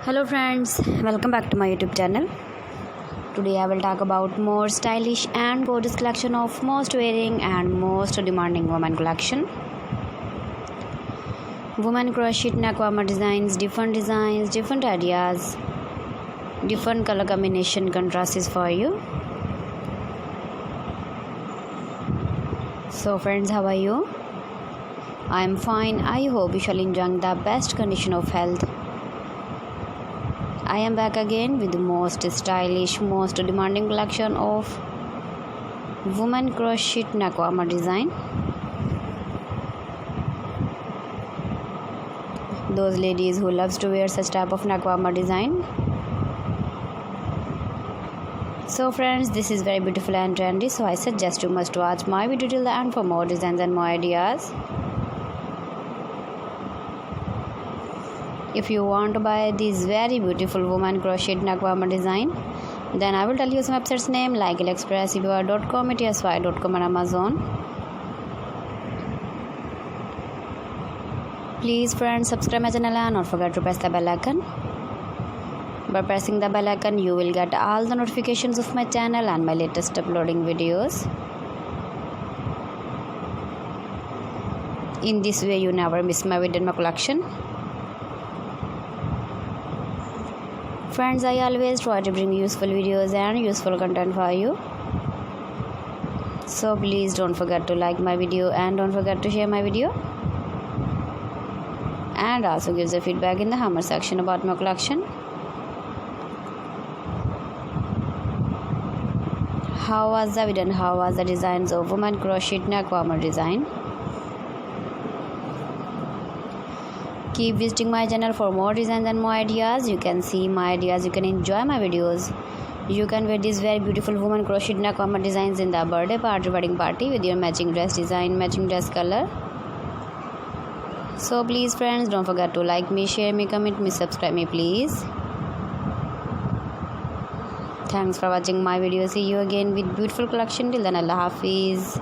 Hello friends, welcome back to my YouTube channel. Today I will talk about more stylish and gorgeous collection of most wearing and most demanding women collection. Women crochet nakwama designs, different ideas, different color combination contrasts for you. So friends, how are you? I am fine. I hope you shall enjoy the best condition of health. I am back again with the most stylish, most demanding collection of women crochet nakwama design. Those ladies who loves to wear such type of nakwama design. So friends, this is very beautiful and trendy, so I suggest you must watch my video till the end for more designs and more ideas. If you want to buy this very beautiful woman crochet nakwama design, then I will tell you some websites name like AliExpress, eBay.com, etsy.com and Amazon. Please friends, subscribe my channel and don't forget to press the bell icon. By pressing the bell icon, you will get all the notifications of my channel and my latest uploading videos. In this way, you never miss my video in my collection. Friends, I always try to bring useful videos and useful content for you. So please don't forget to like my video and don't forget to share my video. And also give the feedback in the comment section about my collection. How was the video and how was the designs of woman crochet nakwama design? Keep visiting my channel for more designs and more ideas. You can see my ideas, you can enjoy my videos. You can wear these very beautiful woman crochet nakwama designs in the birthday party, wedding party with your matching dress design, matching dress color. So please friends, don't forget to like me, share me, comment me, subscribe me please. Thanks for watching my video. See you again with beautiful collection. Till then, Allah Hafiz.